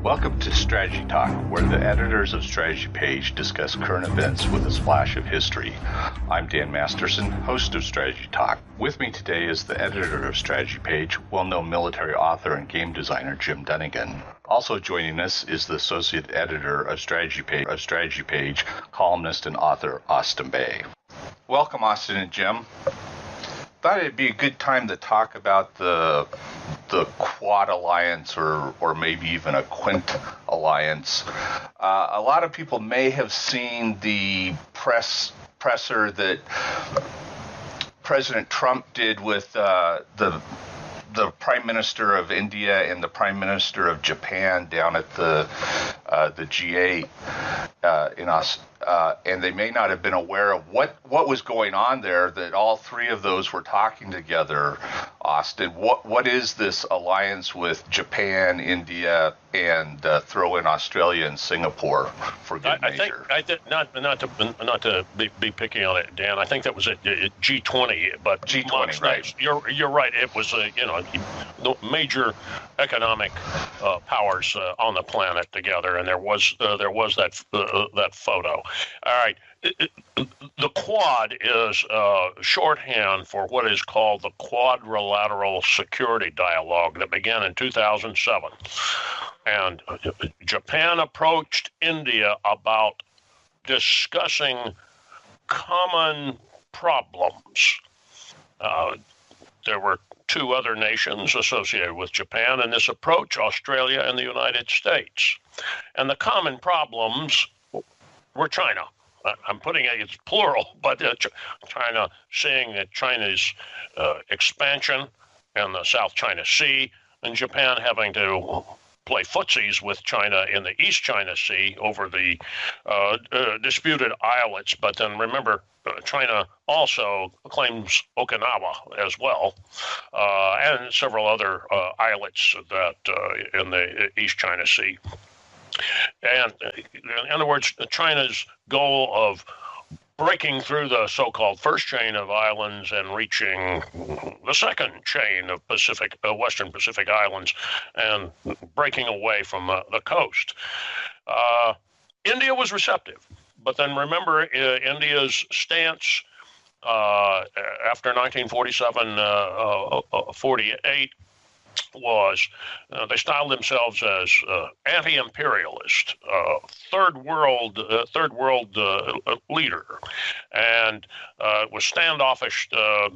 Welcome to Strategy Talk, where the editors of Strategy Page discuss current events with a splash of history. I'm Dan Masterson, host of Strategy Talk. With me today is the editor of Strategy Page, well-known military author and game designer Jim Dunnigan. Also joining us is the associate editor of Strategy Page, columnist and author Austin Bay. Welcome, Austin and Jim. Thought it'd be a good time to talk about the Quad Alliance or maybe even a Quint Alliance. A lot of people may have seen the presser that President Trump did with the Prime Minister of India and the Prime Minister of Japan down at the G8 and they may not have been aware of what was going on there, that all three of those were talking together. Austin, what is this alliance with Japan, India, and throw in Australia and Singapore for good measure? I think not to be picking on it, Dan. I think that was at G20, but G20, right? You're right. It was the major economic powers on the planet together, and there was that photo. All right. The Quad is shorthand for what is called the Quadrilateral Security Dialogue that began in 2007. And Japan approached India about discussing common problems. There were two other nations associated with Japan in this approach, Australia and the United States. And the common problems were China. I'm putting it, it's plural, but China, seeing that China's expansion in the South China Sea, and Japan having to play footsies with China in the East China Sea over the disputed islets. But then remember, China also claims Okinawa as well, and several other islets that in the East China Sea. And in other words, China's goal of breaking through the so-called first chain of islands and reaching the second chain of Western Pacific islands and breaking away from the coast. India was receptive, but then remember India's stance after 1947-48 was they styled themselves as anti-imperialist, third world leader, and was standoffish to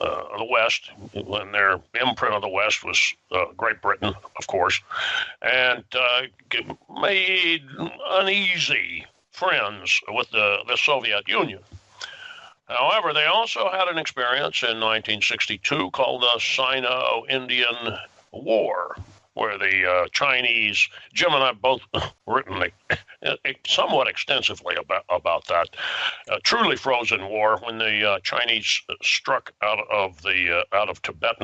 the West, when their imprint of the West was Great Britain, of course, and made uneasy friends with the Soviet Union. However, they also had an experience in 1962 called the Sino-Indian War, where the Chinese, Jim and I both written somewhat extensively about that truly frozen war, when the Chinese struck out of Tibet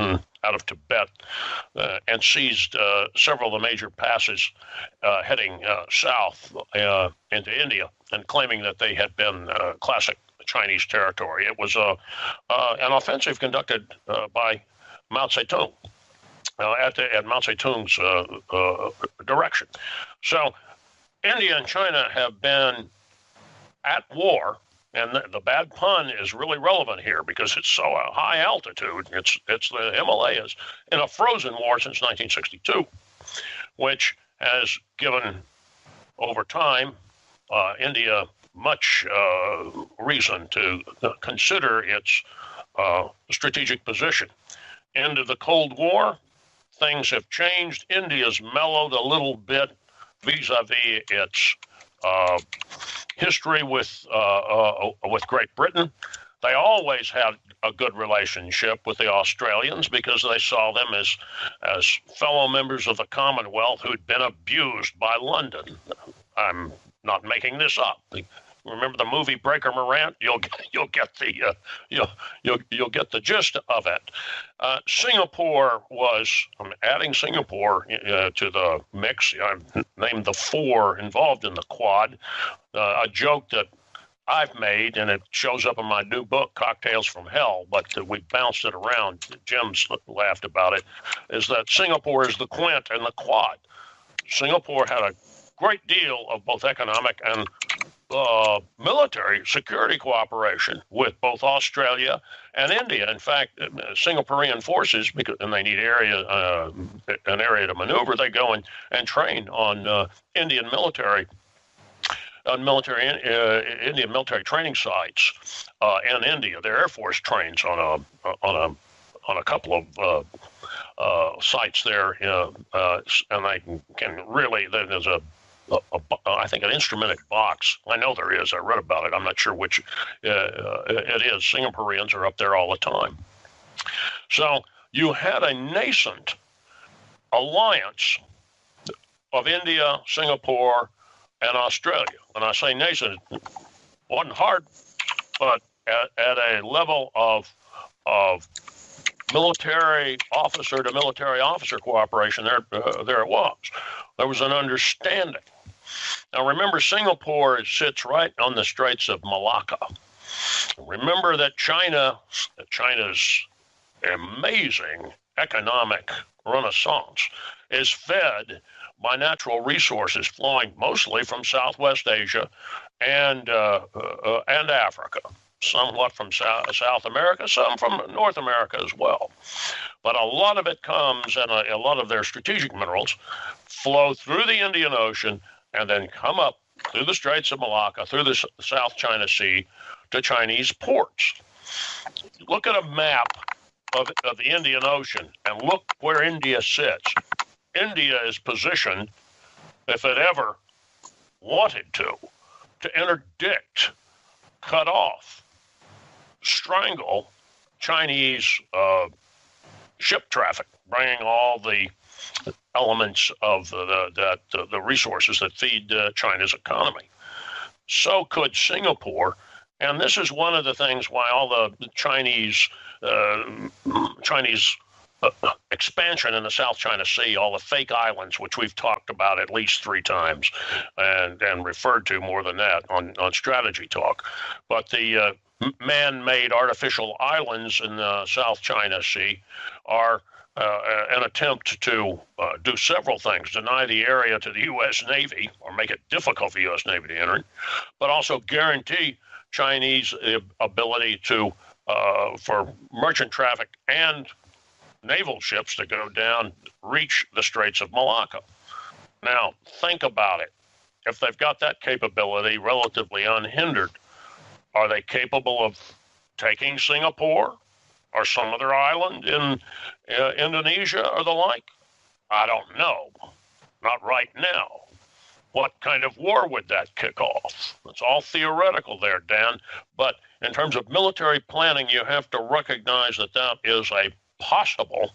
and seized several of the major passes heading south into India, and claiming that they had been classic Chinese territory. It was an offensive conducted by Mao Zedong at Mao Zedong's direction. So India and China have been at war, and the bad pun is really relevant here because it's so high altitude. It's the Himalayas, in a frozen war since 1962, which has given over time India much reason to consider its strategic position. Into the Cold War, things have changed. India's mellowed a little bit vis-a-vis its history with Great Britain. They always had a good relationship with the Australians because they saw them as fellow members of the Commonwealth who'd been abused by London. I'm not making this up. Remember the movie Breaker Morant? You'll get the gist of it. Singapore was. I'm adding Singapore to the mix. I've named the four involved in the Quad. A joke that I've made, and it shows up in my new book, Cocktails from Hell, but we bounced it around. Jim's laughed about it. Is that Singapore is the Quint and the Quad. Singapore had a great deal of both economic and military security cooperation with both Australia and India. In fact, Singaporean forces, and they need an area to maneuver, they go and train on Indian military training sites in India. Their Air Force trains on a couple of sites there, and they can really. There's I think an instrumented box. I know there is. I read about it. I'm not sure which it is. Singaporeans are up there all the time. So you had a nascent alliance of India, Singapore, and Australia. When I say nascent, it wasn't hard, but at a level of military officer to military officer cooperation, there it was. There was an understanding. Now remember, Singapore sits right on the Straits of Malacca. Remember that China's amazing economic renaissance is fed by natural resources flowing mostly from Southwest Asia and Africa, somewhat from South America, some from North America as well. But a lot of it comes, and a lot of their strategic minerals flow through the Indian Ocean and then come up through the Straits of Malacca, through the South China Sea to Chinese ports. Look at a map of the Indian Ocean and look where India sits. India is positioned, if it ever wanted to interdict, cut off, strangle Chinese ship traffic, bringing all the elements of the resources that feed China's economy. So could Singapore, and this is one of the things why all the Chinese expansion in the South China Sea, all the fake islands, which we've talked about at least 3 times and referred to more than that on Strategy Talk. But the man-made artificial islands in the South China Sea are an attempt to do several things: deny the area to the U.S. Navy, or make it difficult for the U.S. Navy to enter it, but also guarantee Chinese ability to for merchant traffic and naval ships to go down, reach the Straits of Malacca. Now, think about it. If they've got that capability relatively unhindered, are they capable of taking Singapore or some other island in Indonesia or the like? I don't know. Not right now. What kind of war would that kick off? It's all theoretical there, Dan. But in terms of military planning, you have to recognize that that is a possible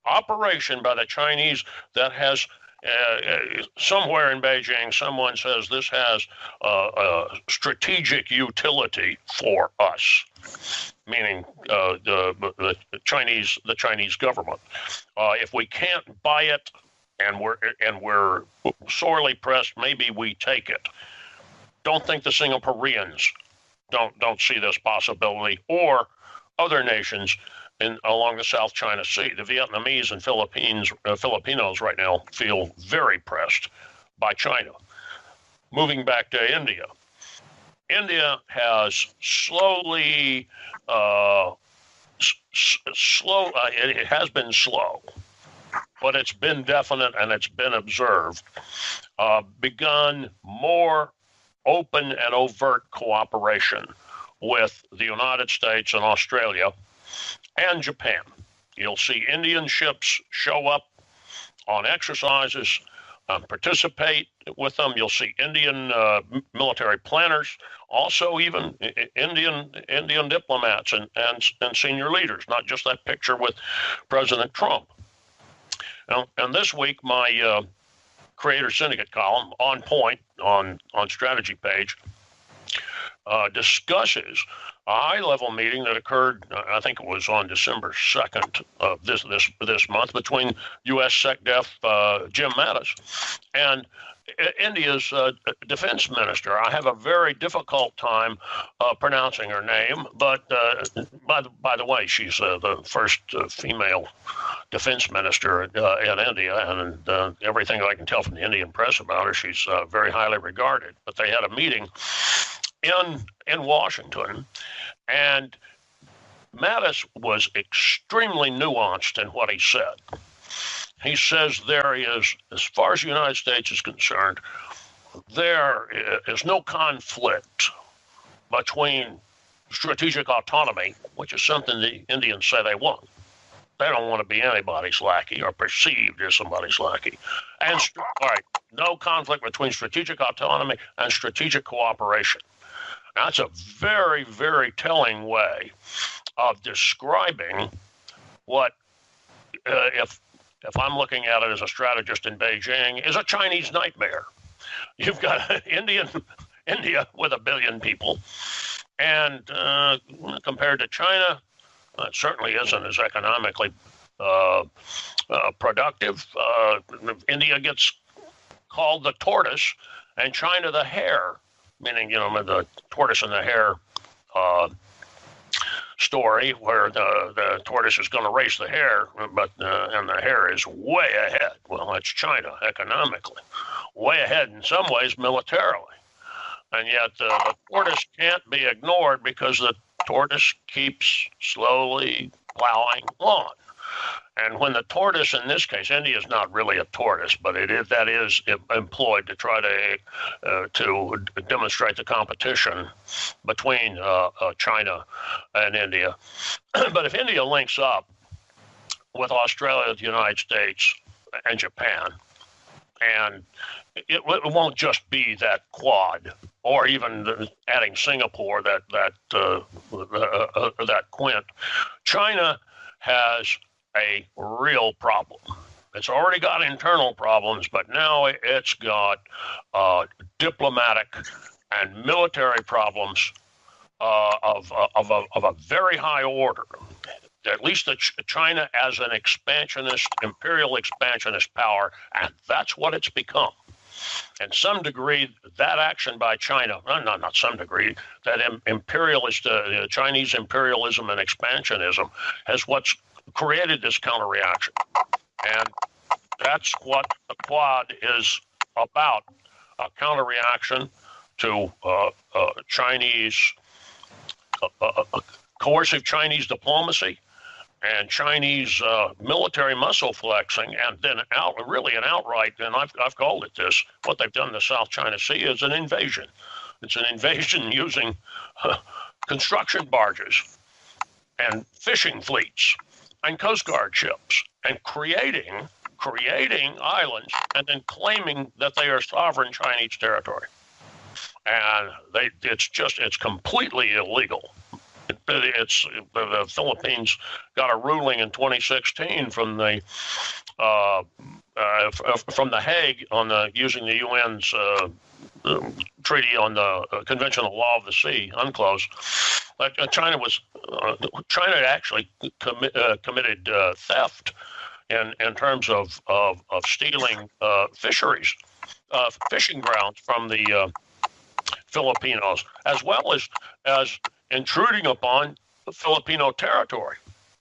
operation by the Chinese that has somewhere in Beijing, someone says this has strategic utility for us, meaning the Chinese government. If we can't buy it and we're sorely pressed, maybe we take it. Don't think the Singaporeans don't see this possibility, or other nations along the South China Sea. The Vietnamese and Filipinos right now feel very pressed by China. Moving back to India. India has slowly, it has been slow, but it's been definite and it's been observed, begun more open and overt cooperation with the United States and Australia and Japan. You'll see Indian ships show up on exercises, participate with them. You'll see Indian military planners, also even Indian diplomats and senior leaders, not just that picture with President Trump. Now, and this week, my Creator Syndicate column, On Point, on Strategy Page, discusses a high-level meeting that occurred, I think it was on December 2nd of this month, between U.S. SecDef Jim Mattis and India's defense minister. I have a very difficult time pronouncing her name, but by the way, she's the first female defense minister in India, and everything I can tell from the Indian press about her, she's very highly regarded. But they had a meeting in Washington, and Mattis was extremely nuanced in what he said. He says there is, as far as the United States is concerned, there is no conflict between strategic autonomy, which is something the Indians say they want. They don't want to be anybody's lackey or perceived as somebody's lackey. And all right, no conflict between strategic autonomy and strategic cooperation. Now, that's a very, very telling way of describing what, if I'm looking at it as a strategist in Beijing, is a Chinese nightmare. You've got India with 1 billion people, and compared to China, it certainly isn't as economically productive. India gets called the tortoise, and China the hare, meaning the tortoise and the hare story, where the tortoise is going to race the hare, but and the hare is way ahead. Well, that's China economically, way ahead in some ways militarily, and yet the tortoise can't be ignored because the tortoise keeps slowly plowing on. And when the tortoise, in this case, India is not really a tortoise, but that is employed to try to demonstrate the competition between China and India. But if India links up with Australia, the United States, and Japan, and it won't just be that Quad, or even adding Singapore, that Quint. China has a real problem. It's already got internal problems, but now it's got diplomatic and military problems of a very high order. At least China as an imperial expansionist power, and that's what it's become. And some degree, that action by China, not some degree, that Chinese imperialism and expansionism has what's created this counter-reaction. And that's what the Quad is about, a counter-reaction to coercive Chinese diplomacy and Chinese military muscle flexing, and then really an outright, and I've called it this, what they've done in the South China Sea is an invasion. It's an invasion using construction barges and fishing fleets and Coast Guard ships, and creating islands and then claiming that they are sovereign Chinese territory. And it's completely illegal. The Philippines got a ruling in 2016 from the Hague on using the UN's treaty on the Convention on the Law of the Sea, UNCLOS. China actually committed theft in terms of stealing fisheries, fishing grounds from the Filipinos, as well as intruding upon the Filipino territory,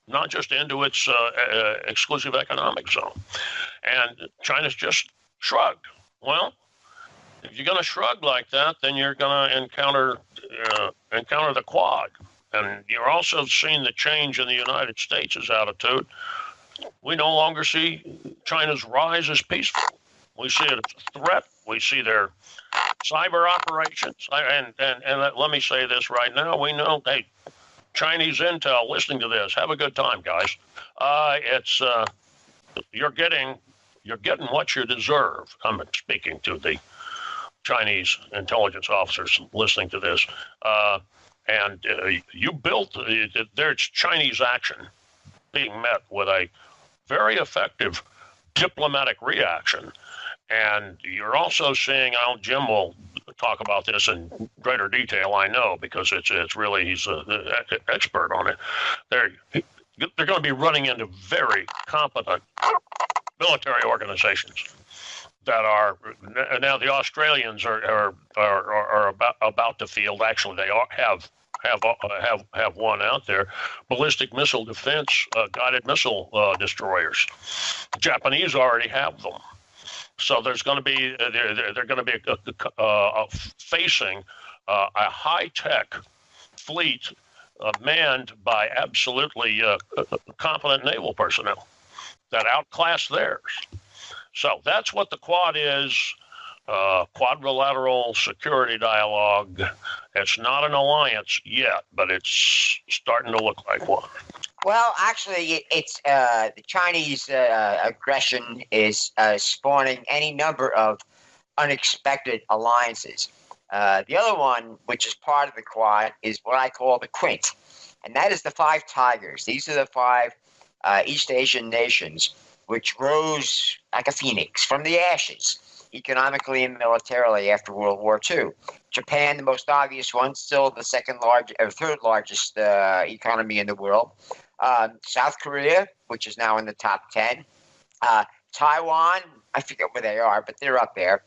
not just into its exclusive economic zone. And China's just shrugged. Well, if you're going to shrug like that, then you're going to encounter the Quad. And you're also seeing the change in the United States' attitude. We no longer see China's rise as peaceful. We see it as a threat. We see their cyber operations. And let me say this right now. We know, hey, Chinese intel listening to this, have a good time, guys. You're getting what you deserve. I'm speaking to the Chinese intelligence officers listening to this. And you built, there's Chinese action being met with a very effective diplomatic reaction. And you're also seeing, Jim will talk about this in greater detail, I know, because it's really, he's an expert on it. They're going to be running into very competent military organizations. that are now the Australians are about to field. Actually, they have one out there. Ballistic missile defense guided missile destroyers. The Japanese already have them. So there's going to be they're going to be facing a high-tech fleet manned by absolutely competent naval personnel that outclass theirs. So that's what the Quad is. Quadrilateral security dialogue. It's not an alliance yet, but it's starting to look like one. Well, actually, it's the Chinese aggression is spawning any number of unexpected alliances. The other one, which is part of the Quad, is what I call the Quint, and that is the Five Tigers. These are the five East Asian nations which rose like a phoenix from the ashes, economically and militarily after World War II. Japan, the most obvious one, still the third largest economy in the world. South Korea, which is now in the top 10. Taiwan, I forget where they are, but they're up there.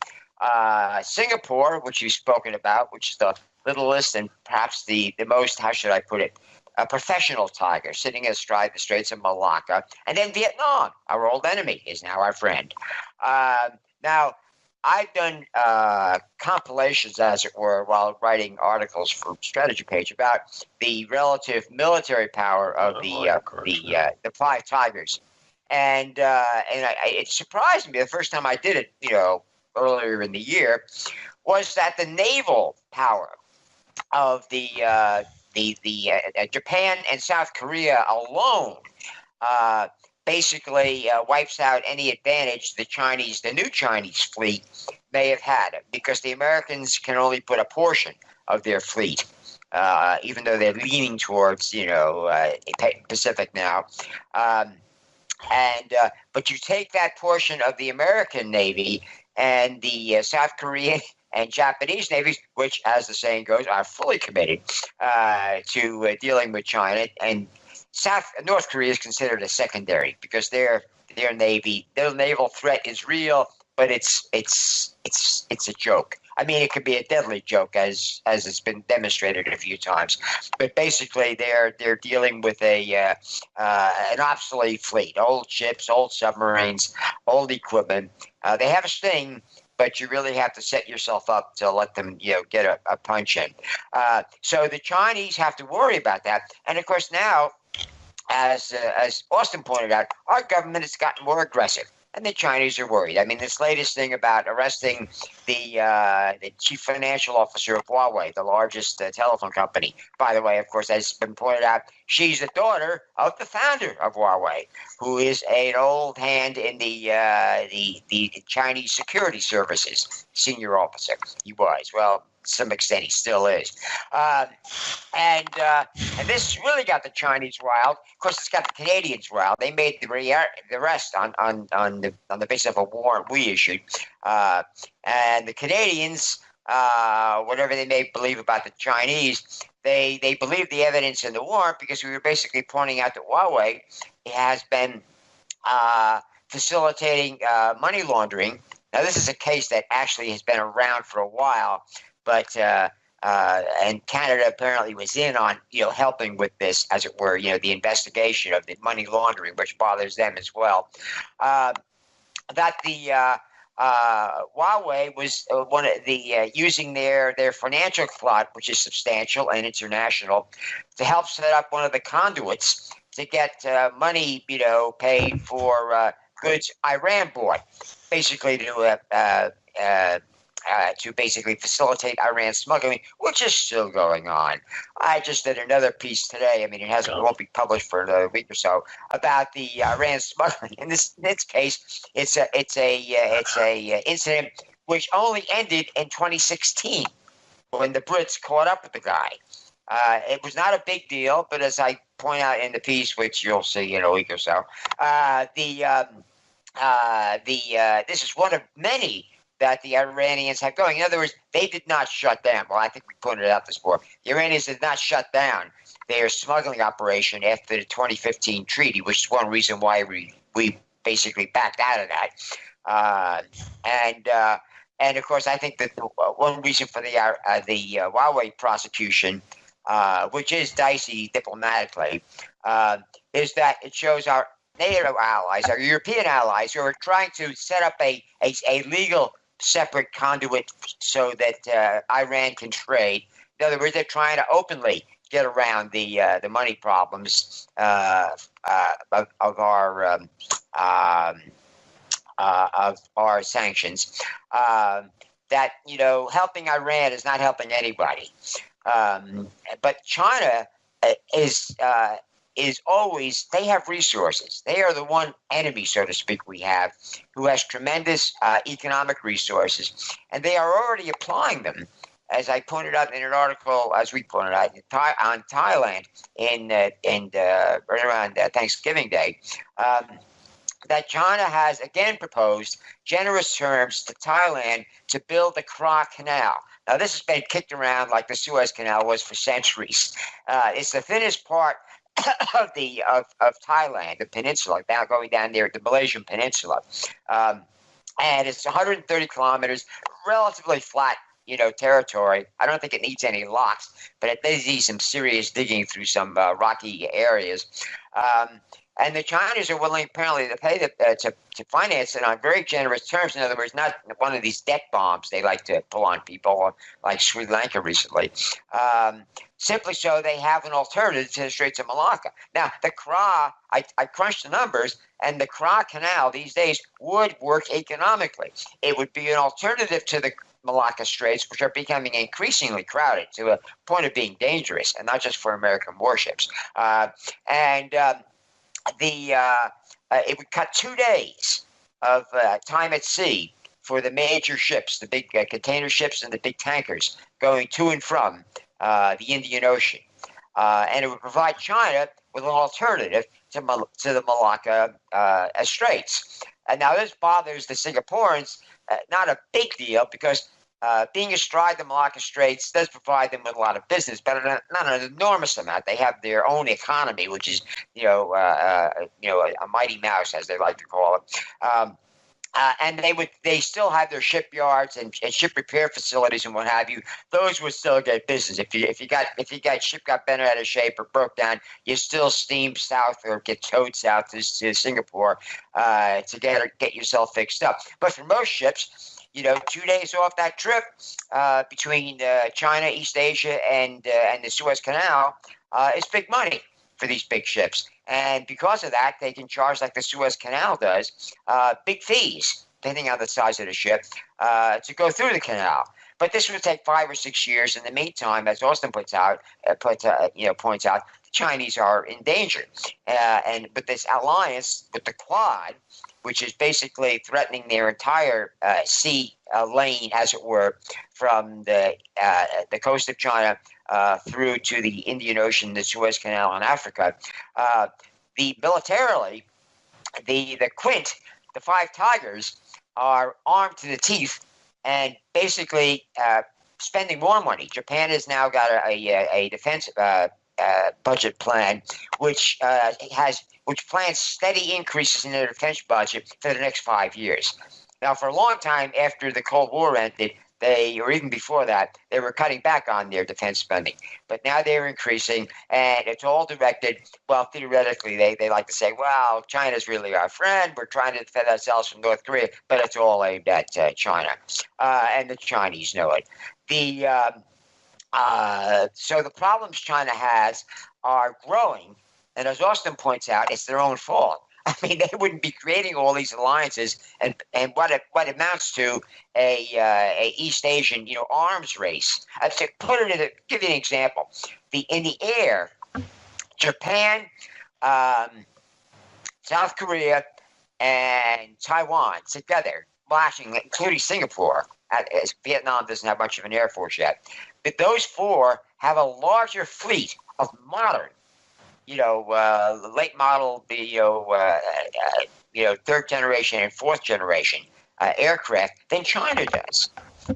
Singapore, which you've spoken about, which is the littlest and perhaps the most, how should I put it, a professional tiger sitting astride the Straits of Malacca. And then Vietnam, our old enemy, is now our friend. Now, I've done compilations, as it were, while writing articles for Strategy Page about the relative military power of the Five Tigers, and it surprised me the first time I did it, earlier in the year, was that the naval power of the Japan and South Korea alone basically wipes out any advantage the new Chinese fleet may have had, because the Americans can only put a portion of their fleet, even though they're leaning towards, Pacific now. But you take that portion of the American Navy and the South Korean and Japanese navies, which, as the saying goes, are fully committed to dealing with China, and North Korea is considered a secondary because their naval threat is real, but it's a joke. I mean, it could be a deadly joke, as it's been demonstrated a few times. But basically, they're dealing with an obsolete fleet, old ships, old submarines, old equipment. They have a sting, but you really have to set yourself up to let them, get a punch in. So the Chinese have to worry about that, and of course now, as Austin pointed out, our government has gotten more aggressive, and the Chinese are worried. I mean, this latest thing about arresting the chief financial officer of Huawei, the largest telephone company. By the way, of course, as has been pointed out, she's the daughter of the founder of Huawei, who is an old hand in the Chinese security services, senior officer. He was. Well, to some extent, he still is. And this really got the Chinese riled. Of course, it's got the Canadians riled. They made the rest on the basis of a warrant we issued. And the Canadians, whatever they may believe about the Chinese, they believe the evidence in the warrant because we were basically pointing out that Huawei has been facilitating money laundering. Now, this is a case that actually has been around for a while, but and Canada apparently was in on helping with this, as it were, the investigation of the money laundering, which bothers them as well. That the Huawei was one of the using their financial clout, which is substantial and international, to help set up one of the conduits to get money, paid for goods Iran bought, basically to basically facilitate Iran smuggling, which is still going on. I just did another piece today. I mean, it won't be published for another week or so, about the Iran smuggling. In this case, it's a incident which only ended in 2016 when the Brits caught up with the guy. It was not a big deal, but as I point out in the piece, which you'll see in a week or so, this is one of many that the Iranians have going. In other words, they did not shut down. Well, I think we pointed out this before. The Iranians did not shut down their smuggling operation after the 2015 treaty, which is one reason why we basically backed out of that. And of course, I think that one reason for the Huawei prosecution, which is dicey diplomatically, is that it shows our NATO allies, our European allies, who are trying to set up a legal separate conduit so that Iran can trade. In other words, they're trying to openly get around the money problems of our sanctions. That helping Iran is not helping anybody. But China is always, they have resources. They are the one enemy, so to speak, we have, who has tremendous economic resources, and they are already applying them, as I pointed out in an article, as we pointed out, on Thailand right around Thanksgiving Day, that China has again proposed generous terms to Thailand to build the Kra Canal. Now, this has been kicked around like the Suez Canal was for centuries. It's the thinnest part of Thailand, the peninsula, now going down there at the Malaysian Peninsula, and it's 130 kilometers, relatively flat, territory. I don't think it needs any locks, but it does need some serious digging through some rocky areas. And the Chinese are willing, apparently, to pay to finance it on very generous terms. In other words, not one of these debt bombs they like to pull on people, like Sri Lanka recently. Simply so they have an alternative to the Straits of Malacca. Now, the Kra, I crunched the numbers, and the Kra Canal these days would work economically. It would be an alternative to the Malacca Straits, which are becoming increasingly crowded to a point of being dangerous, and not just for American warships. It would cut 2 days of time at sea for the major ships, the big container ships and the big tankers going to and from the Indian Ocean. And it would provide China with an alternative to the Malacca Straits. And now this bothers the Singaporeans, not a big deal, because being astride the Malacca Straits does provide them with a lot of business, but not an enormous amount. They have their own economy, which is, a mighty mouse, as they like to call it. And they still have their shipyards and ship repair facilities and what have you. Those would still get business. If you ship got bent out of shape or broke down, you still steam south or get towed south to Singapore to get yourself fixed up. But for most ships, 2 days off that trip between China, East Asia, and the Suez Canal is big money for these big ships. And because of that, they can charge, like the Suez Canal does, big fees, depending on the size of the ship, to go through the canal. But this would take 5 or 6 years. In the meantime, as Austin points out, the Chinese are in danger. And with this alliance with the Quad, which is basically threatening their entire sea lane, as it were, from the coast of China through to the Indian Ocean, the Suez Canal, and Africa. Militarily, the Quint, the Five Tigers, are armed to the teeth and basically spending more money. Japan has now got a defense budget plan, which plans steady increases in their defense budget for the next 5 years. Now, for a long time after the Cold War ended, or even before that, they were cutting back on their defense spending. But now they're increasing, and it's all directed, well, theoretically, they like to say, well, China's really our friend. We're trying to defend ourselves from North Korea, but it's all aimed at China. And the Chinese know it. So the problems China has are growing, and as Austin points out, it's their own fault. I mean, they wouldn't be creating all these alliances, and what amounts to a East Asian arms race. To give you an example, in the air, Japan, South Korea, and Taiwan together, including Singapore. Vietnam doesn't have much of an air force yet, but those four have a larger fleet of modern, late model, third generation and fourth generation aircraft than China does.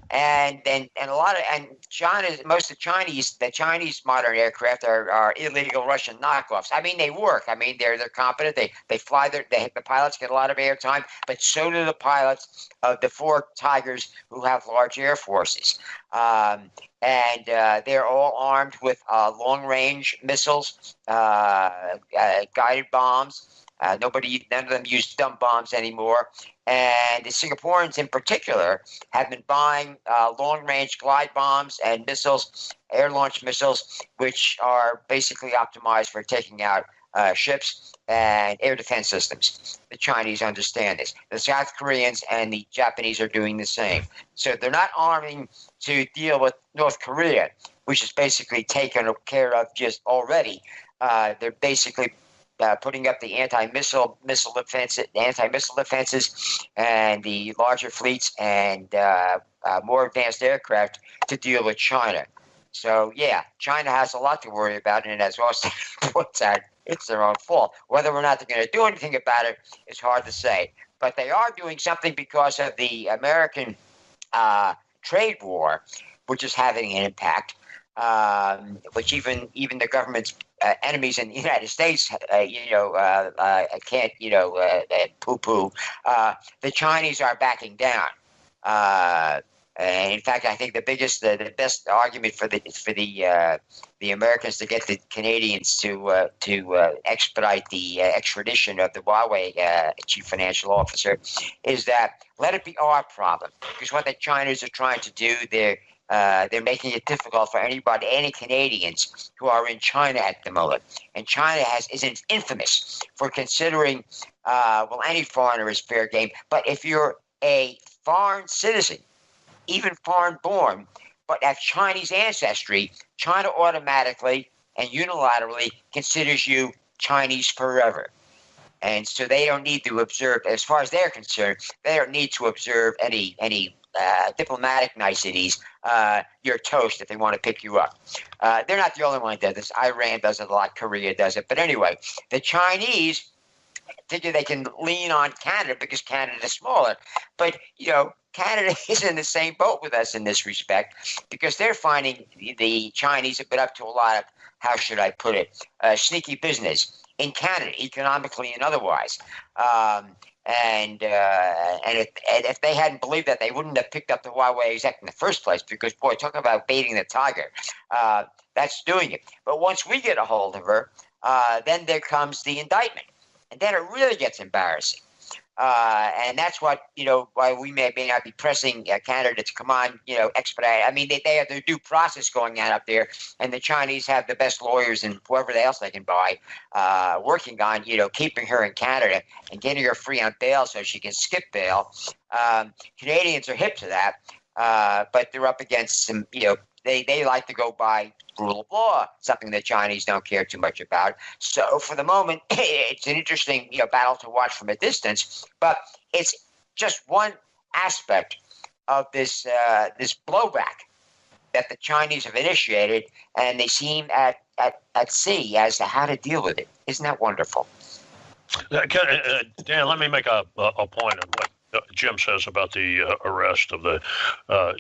and a lot of China, most of the Chinese modern aircraft are illegal Russian knockoffs. I mean, they work. I mean, they're competent. They fly. The pilots get a lot of airtime, but so do the pilots of the four Tigers who have large air forces. And they're all armed with long-range missiles, guided bombs. None of them use dumb bombs anymore. And the Singaporeans in particular have been buying long-range glide bombs and missiles, air-launched missiles, which are basically optimized for taking out ships and air defense systems. The Chinese understand this. The South Koreans and the Japanese are doing the same. So they're not arming to deal with North Korea, which is basically taken care of just already. They're basically putting up the anti-missile defenses and the larger fleets and more advanced aircraft to deal with China. So yeah, China has a lot to worry about, and as Austin points out, it's their own fault. Whether or not they're going to do anything about it is hard to say. But they are doing something because of the American trade war, which is having an impact. Which even the government's enemies in the United States, can't poo-poo. The Chinese are backing down. And in fact, I think the best argument for the Americans to get the Canadians to expedite the extradition of the Huawei chief financial officer is that let it be our problem, because what the Chinese are trying to do, they're making it difficult for any Canadians who are in China at the moment. And China is infamous for considering, any foreigner is fair game. But if you're a foreign citizen, even foreign-born, but have Chinese ancestry, China automatically and unilaterally considers you Chinese forever. And so they don't need to observe, as far as they're concerned, they don't need to observe any diplomatic niceties. You're toast if they want to pick you up. They're not the only one that does this. Iran does it a lot. Korea does it. But anyway, the Chinese figure they can lean on Canada because Canada is smaller. But, Canada is in the same boat with us in this respect because they're finding the Chinese have been up to a lot of, how should I put it, sneaky business in Canada, economically and otherwise. And if they hadn't believed that, they wouldn't have picked up the Huawei exec in the first place because, boy, talk about baiting the tiger. That's doing it. But once we get a hold of her, then there comes the indictment. And then it really gets embarrassing. And that's what, why we may not be pressing Canada to come on, expedite. I mean, they have their due process going on up there, and the Chinese have the best lawyers and whoever else they can buy working on, keeping her in Canada and getting her free on bail so she can skip bail. Canadians are hip to that, but they're up against some, they like to go by rule of law, something the Chinese don't care too much about. So for the moment, it's an interesting battle to watch from a distance, but it's just one aspect of this blowback that the Chinese have initiated, and they seem at sea as to how to deal with it. Isn't that wonderful? Dan, let me make a point on what Jim says about the arrest of the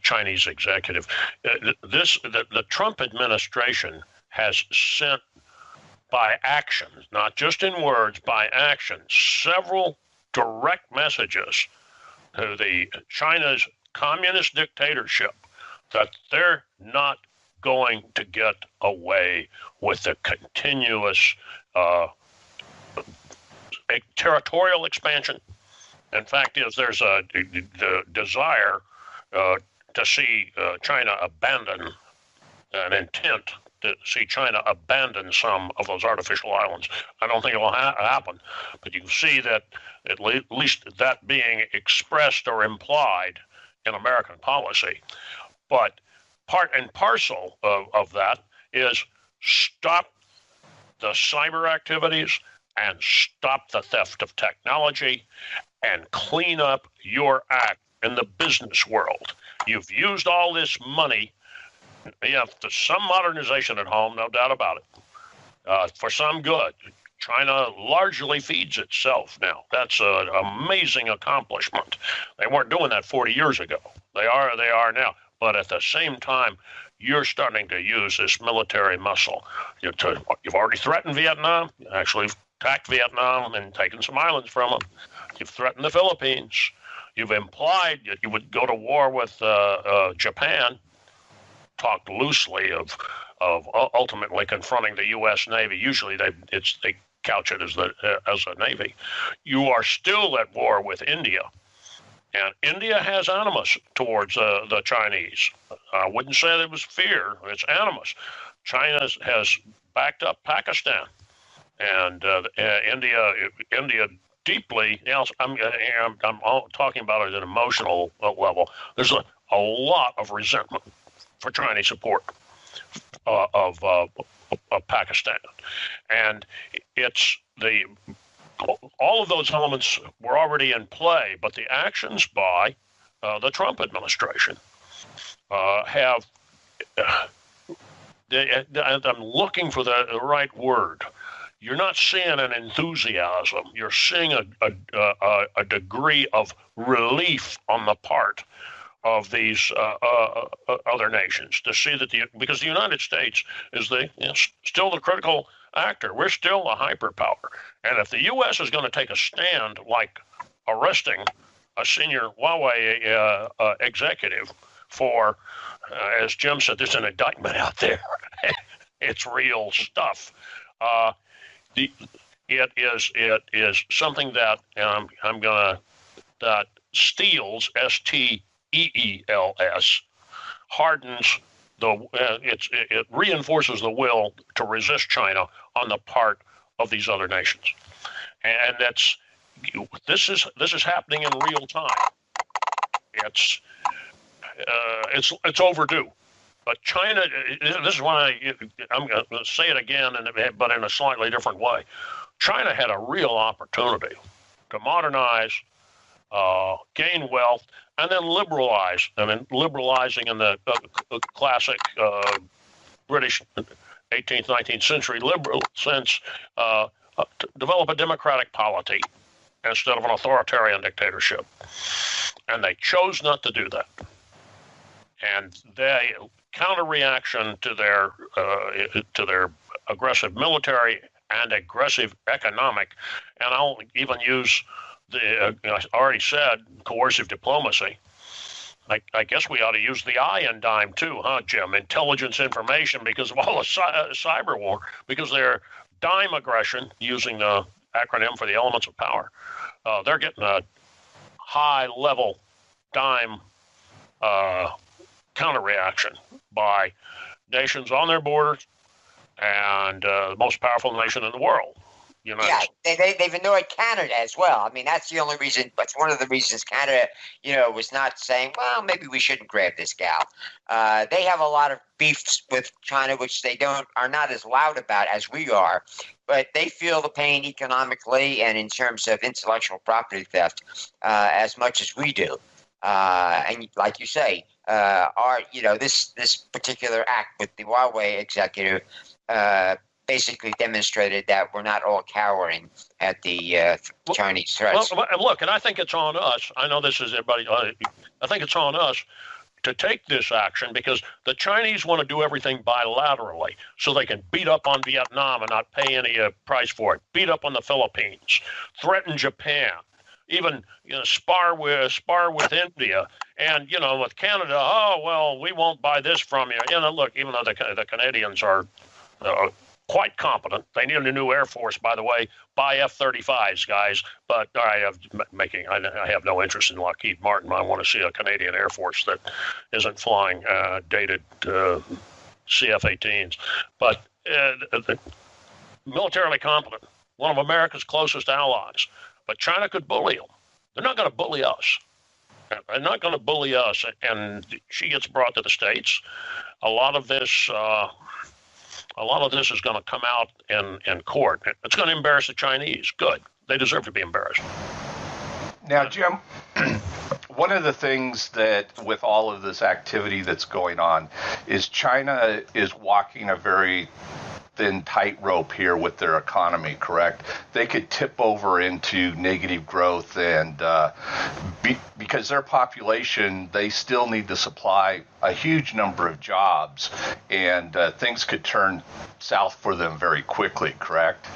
Chinese executive. The Trump administration has sent by actions, not just in words, by action, several direct messages to the China's communist dictatorship that they're not going to get away with the continuous territorial expansion. In fact, there's the desire to see China abandon, an intent to see China abandon some of those artificial islands. I don't think it will happen, but you see that at least that being expressed or implied in American policy. But part and parcel of that is stop the cyber activities and stop the theft of technology and clean up your act in the business world. You've used all this money. You have some modernization at home, no doubt about it, for some good. China largely feeds itself now. That's an amazing accomplishment. They weren't doing that 40 years ago. They are now. But at the same time, you're starting to use this military muscle. You've already threatened Vietnam. You actually attacked Vietnam and taken some islands from them. You've threatened the Philippines. You've implied that you would go to war with Japan. Talked loosely of ultimately confronting the U.S. Navy. Usually they couch it as a Navy. You are still at war with India. And India has animus towards the Chinese. I wouldn't say it was fear. It's animus. China has backed up Pakistan. And India deeply, I'm talking about it at an emotional level. There's a lot of resentment for Chinese support of Pakistan. And it's all of those elements were already in play, but the actions by the Trump administration have, I'm looking for the right word. You're not seeing an enthusiasm. You're seeing a degree of relief on the part of these other nations to see that because the United States is still the critical actor. We're still a hyperpower. And if the U.S. is going to take a stand like arresting a senior Huawei executive for, as Jim said, there's an indictment out there. It's real stuff. It is something that that steels, STEELS, hardens it reinforces the will to resist China on the part of these other nations, and this is happening in real time. It's overdue. But China, this is why I'm going to say it again, but in a slightly different way. China had a real opportunity to modernize, gain wealth, and then liberalize. I mean, liberalizing in the classic British 18th, 19th century liberal sense, to develop a democratic polity instead of an authoritarian dictatorship. And they chose not to do that. And they counter-reaction to their aggressive military and aggressive economic, and I'll even use I already said coercive diplomacy. I guess we ought to use the iron dime too, huh, Jim? Intelligence information, because of all the cyber war, because their dime aggression, using the acronym for the elements of power, they're getting a high-level dime counter-reaction by nations on their borders and the most powerful nation in the world. Yeah, they've annoyed Canada as well. I mean, that's the only reason. That's one of the reasons Canada, was not saying, well, maybe we shouldn't grab this gal. They have a lot of beefs with China, which they are not as loud about as we are, but they feel the pain economically and in terms of intellectual property theft as much as we do. And like you say, this particular act with the Huawei executive basically demonstrated that we're not all cowering at the Chinese threats. Well, look, and I think it's on us. I know this is everybody. I think it's on us to take this action because the Chinese want to do everything bilaterally so they can beat up on Vietnam and not pay any price for it, beat up on the Philippines, threaten Japan, even spar with India, and with Canada. Oh well, we won't buy this from you. Look, even though the Canadians are quite competent, they need a new Air Force, by the way. Buy F-35s, guys. But I have no interest in Lockheed Martin. I want to see a Canadian Air Force that isn't flying dated CF-18s. But militarily competent, one of America's closest allies. But China could bully them. They're not going to bully us. They're not going to bully us. And she gets brought to the States. A lot of this is going to come out in court. It's going to embarrass the Chinese. Good. They deserve to be embarrassed. Now, Jim, one of the things that with all of this activity that's going on is China is walking a very thin tightrope here with their economy, correct? They could tip over into negative growth, and because their population, they still need to supply a huge number of jobs, and things could turn south for them very quickly, correct?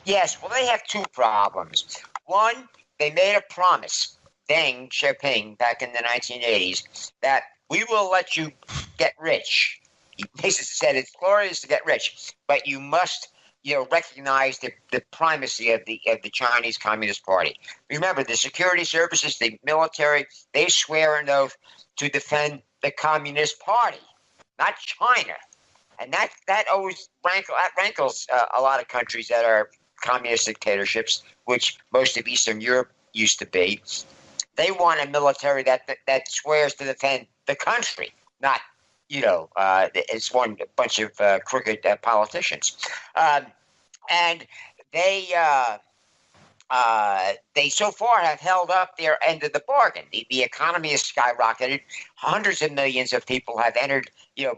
Yes, well, they have two problems. One, they made a promise, Deng Xiaoping, back in the 1980s, that we will let you get rich. He basically said it's glorious to get rich, but you must, recognize the primacy of the Chinese Communist Party. Remember, the security services, the military, they swear an oath to defend the Communist Party, not China. And that always rankles a lot of countries that are communist dictatorships, which most of Eastern Europe used to be. They want a military that swears to defend the country, not it's one bunch of crooked politicians, and they so far have held up their end of the bargain. The economy has skyrocketed. Hundreds of millions of people have entered,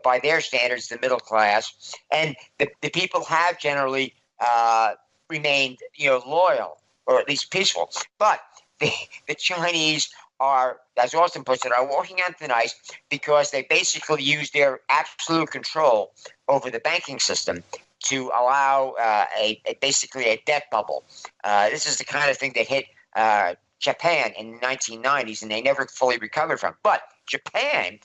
by their standards, the middle class, and the people have generally remained, loyal or at least peaceful. But the Chinese are, as Austin puts it, are walking on thin ice because they basically use their absolute control over the banking system to allow basically a debt bubble. This is the kind of thing that hit Japan in the 1990s, and they never fully recovered from. But Japan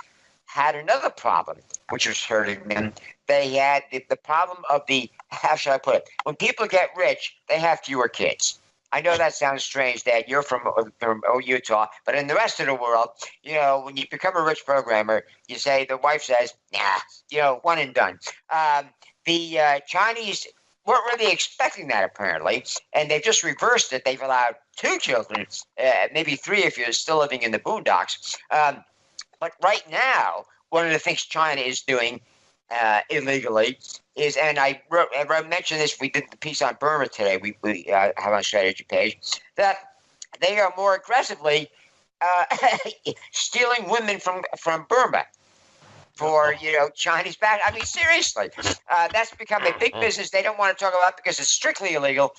had another problem, which was hurting them. They had the problem of how should I put it? When people get rich, they have fewer kids. I know that sounds strange, Dad. You're from Utah, but in the rest of the world, when you become a rich programmer, you say, the wife says, nah, one and done. The Chinese weren't really expecting that, apparently, and they've just reversed it. They've allowed 2 children, maybe 3 if you're still living in the boondocks. But right now, one of the things China is doing illegally is, and I mentioned this, we did the piece on Burma today, we have on our strategy page, that they are more aggressively stealing women from Burma for, Chinese back. I mean, seriously, that's become a big business they don't want to talk about because it's strictly illegal.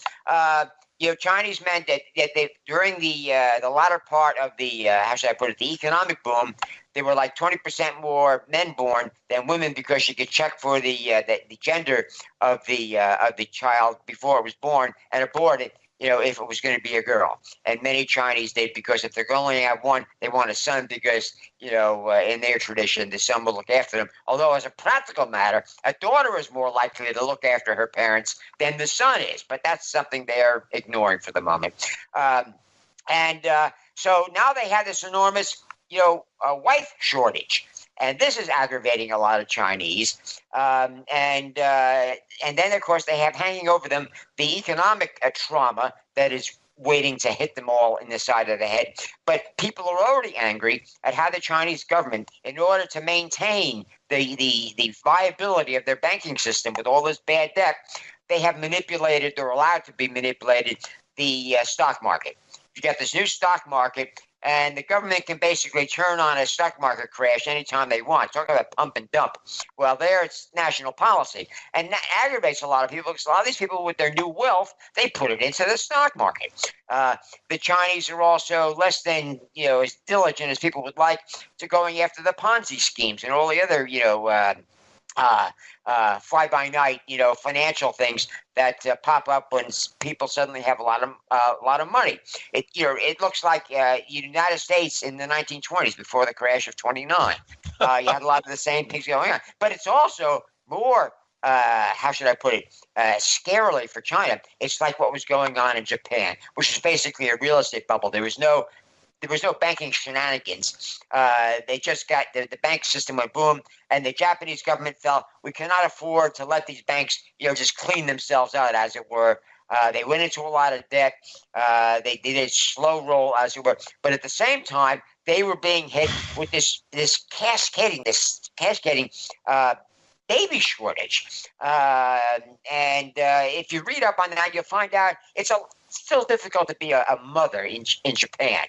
Chinese men that they during the latter part of the how should I put it, the economic boom, there were like 20% more men born than women because you could check for the gender of the child before it was born and abort it, if it was going to be a girl. And many Chinese did, because if they're going to have one, they want a son because, in their tradition, the son will look after them. Although as a practical matter, a daughter is more likely to look after her parents than the son is. But that's something they're ignoring for the moment. So now they have this enormous, wife shortage. And this is aggravating a lot of Chinese. And then, of course, they have hanging over them the economic trauma that is waiting to hit them all in the side of the head. But people are already angry at how the Chinese government, in order to maintain the viability of their banking system with all this bad debt, they have manipulated, or allowed to be manipulated, the stock market. You got this new stock market, and the government can basically turn on a stock market crash anytime they want. Talk about pump and dump. Well, there it's national policy. And that aggravates a lot of people because a lot of these people with their new wealth, they put it into the stock market. The Chinese are also less than, as diligent as people would like to going after the Ponzi schemes and all the other, fly-by-night, financial things that pop up when people suddenly have a lot of money. It looks like United States in the 1920s, before the crash of '29. You had a lot of the same things going on, but it's also more. How should I put it? Scarily for China, it's like what was going on in Japan, which is basically a real estate bubble. There was no banking shenanigans. They just got the bank system went boom, and the Japanese government felt we cannot afford to let these banks, just clean themselves out, as it were. They went into a lot of debt. They did a slow roll, as it were. But at the same time, they were being hit with this cascading baby shortage. And if you read up on that, you'll find out it's still difficult to be a mother in Japan.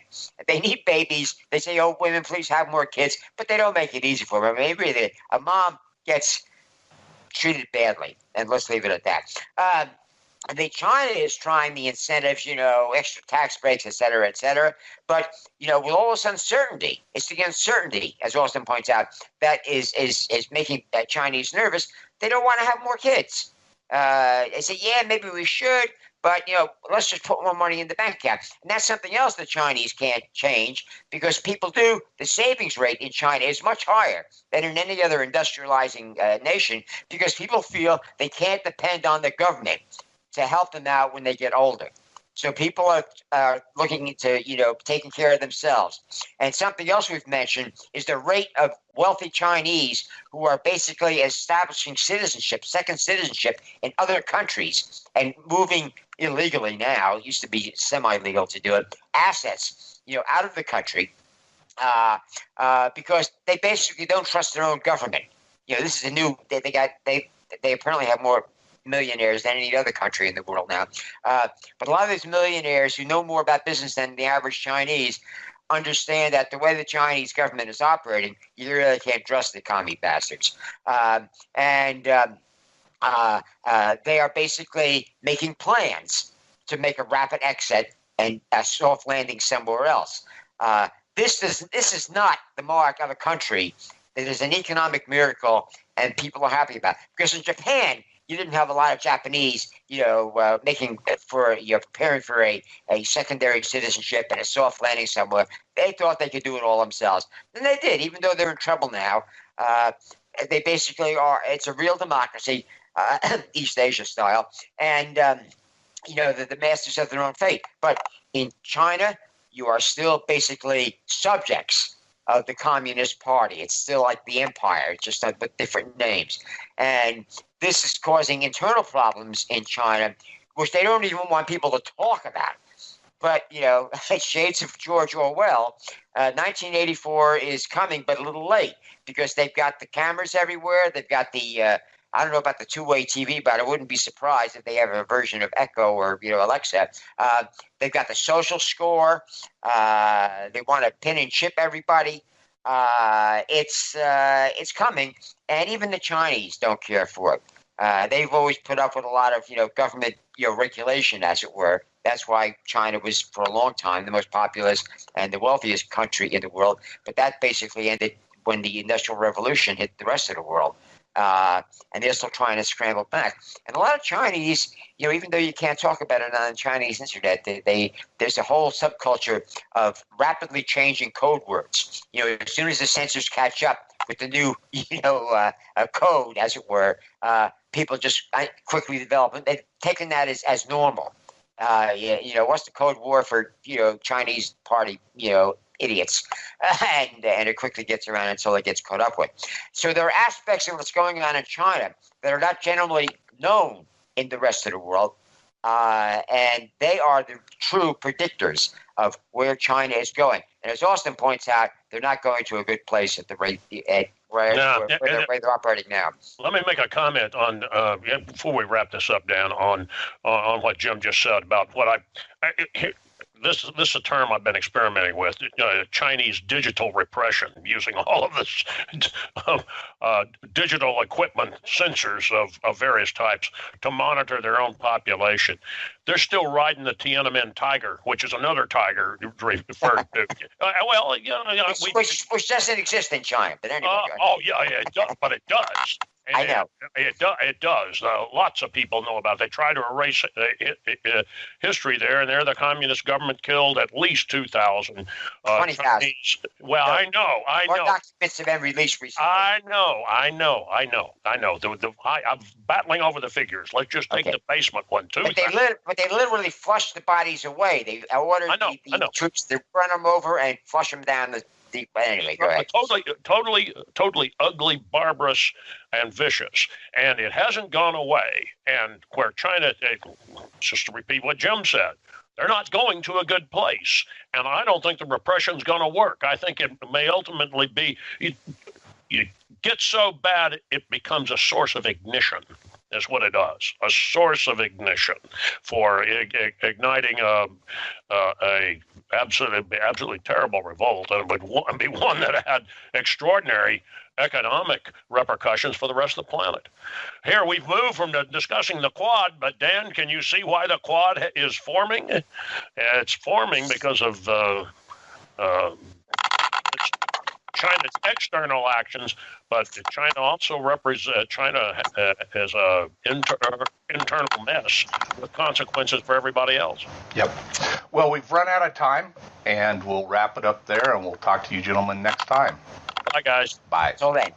They need babies. They say, oh, women, please have more kids, but they don't make it easy for them. Maybe a mom gets treated badly, and let's leave it at that. China is trying the incentives, extra tax breaks, et cetera, but with all this uncertainty, it's the uncertainty, as Austin points out, that is making Chinese nervous. They don't want to have more kids. They say, yeah, maybe we should, but let's just put more money in the bank account. And that's something else the Chinese can't change, because people do. The savings rate in China is much higher than in any other industrializing nation, because people feel they can't depend on the government to help them out when they get older. So people are looking into, taking care of themselves. And something else we've mentioned is the rate of wealthy Chinese who are basically establishing citizenship, second citizenship in other countries and moving illegally now. It used to be semi-legal to do it. Assets, out of the country because they basically don't trust their own government. This is a new. They apparently have more millionaires than any other country in the world now. But a lot of these millionaires who know more about business than the average Chinese understand that the way the Chinese government is operating, you really can't trust the commie bastards. They are basically making plans to make a rapid exit and a soft landing somewhere else. This is not the mark of a country that is an economic miracle and people are happy about. Because in Japan, you didn't have a lot of Japanese, preparing for a secondary citizenship and a soft landing somewhere. They thought they could do it all themselves. And they did, even though they're in trouble now. They basically are. It's a real democracy, East Asia style. And, the masters of their own fate. But in China, you are still basically subjects of the Communist Party. It's still like the empire, just with different names. And this is causing internal problems in China, which they don't even want people to talk about. But, shades of George Orwell, 1984 is coming, but a little late, because they've got the cameras everywhere. They've got the, I don't know about the two-way TV, but I wouldn't be surprised if they have a version of Echo or, Alexa. They've got the social score. They want to pin and chip everybody. It's coming, and even the Chinese don't care for it. They've always put up with a lot of government regulation, as it were. That's why China was for a long time the most populous and the wealthiest country in the world. But that basically ended when the Industrial Revolution hit the rest of the world. And they're still trying to scramble back. And a lot of Chinese, even though you can't talk about it on the Chinese internet, there's a whole subculture of rapidly changing code words. As soon as the censors catch up with the new, code, as it were, people just quickly develop. And they've taken that as normal. What's the code war for, Chinese party, idiots, and it quickly gets around until it gets caught up with. So there are aspects of what's going on in China that are not generally known in the rest of the world, and they are the true predictors of where China is going. And as Austin points out, they're not going to a good place at the rate where they're operating now. Let me make a comment on before we wrap this up, Dan, on what Jim just said about what This is a term I've been experimenting with, Chinese digital repression, using all of this digital equipment, sensors of various types to monitor their own population. They're still riding the Tiananmen tiger, which is another tiger referred to. Which doesn't exist in China, but anyway. It does, but it does. And I know. It does. Lots of people know about it. They try to erase history there, and there the communist government killed at least 2,000 20,000. Well, I know. More documents have been released recently. I know. I'm battling over the figures. Let's just take the basement one, too. But they literally flushed the bodies away. They ordered the troops to run them over and flush them down the deep. Anyway, go ahead. Totally ugly, barbarous, and vicious. And it hasn't gone away. And where China, just to repeat what Jim said, they're not going to a good place. And I don't think the repression's going to work. I think it may ultimately be, you get so bad, it becomes a source of ignition. Is what it does. A source of ignition for igniting a absolutely terrible revolt, and it would be one that had extraordinary economic repercussions for the rest of the planet. Here we've moved from discussing the Quad, but Dan, can you see why the Quad is forming? It's forming because of China's external actions, but China also has a internal mess with consequences for everybody else. Yep. Well, we've run out of time, and we'll wrap it up there, and we'll talk to you gentlemen next time. Bye, guys. Bye. Till then.